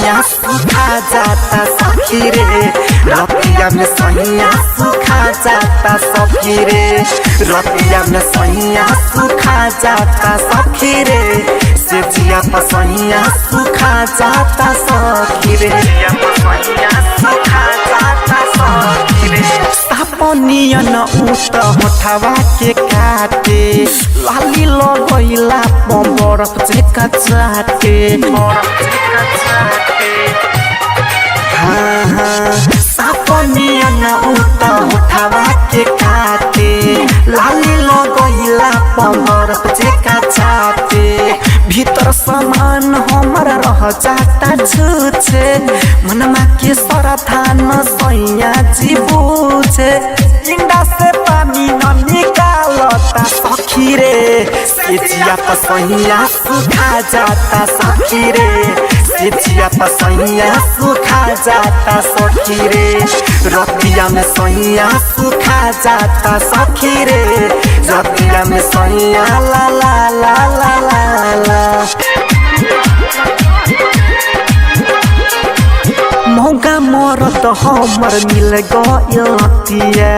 सैया सुखा जाता सखी रे रतिया में सैया सुखा जाता सखी रे रतिया में सैया सुखा जाता सखी रे से जिया पसैया सुखा जाता सखी रे सुखा जाता सखी रे सापनियन उत होठवा के काटे लाली लगैला बरफ चेका चाटे सापनियन उत होठवा के काटे लाली लगैला बरफ चेका चाटे भीतर समान हमर रह जाता छुछे मनमा के सरथा न सैया जी बुझे इंडा से पानी न निकालता सखी रे सेजिया पसैया सुखा जाता सखी रे सेजिया पसैया सुखा जाता सखी रे रतिया में सैया सुखा जाता सखी रे रतिया में सैया ला ला ला ला ला ला मौका मरत हमर मिल गइलतिया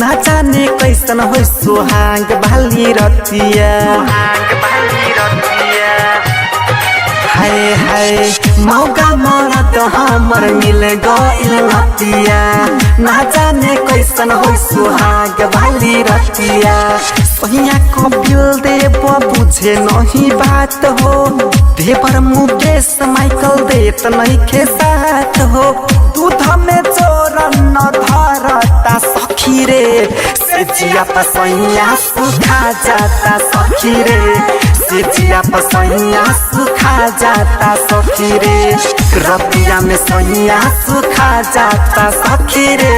ना जाने कैसन हो सुहाग भाली रतिया हाय हाय मौका मरत हमर मिल गइलतिया ना जाने कैसन हो सुहाग भाली रतिया सैया को बिल देव बुझे नहीं बात हो देवर मुकेश माइकल देत नहीं के साथ हो दूध में चोरन धरता सखी रे सेजिया पसैया सुखा जाता सखी रे सेजिया पसैया सुखा जाता सखी रे रतिया में सैया सुखा जाता सखी रे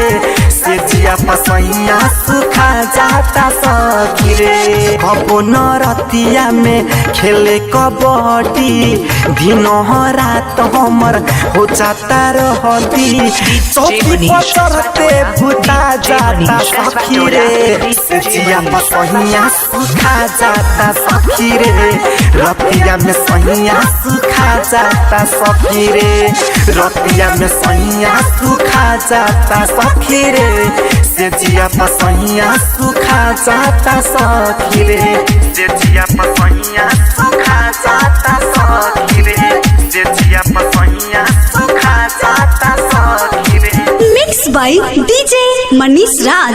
सेजिया पसैया सुखा जाता सखी रे कबो न रतिया में खेले कबड्डी दिन रात हमर हो जाता रहती चौकी पर चढ़ते भूता जाता सखी रे सेजिया पसैया सुखा जाता सखी रे रतिया में सैया सुखा जाता सखी रे रतिया में सैया सुखा जाता सखी रे सेजिया पसैया सुखा जाता सखी रे सेजिया पसैया सुखा जाता सखी रे सेजिया पसैया सुखा जाता सखी रे mix by DJ Manish Raj.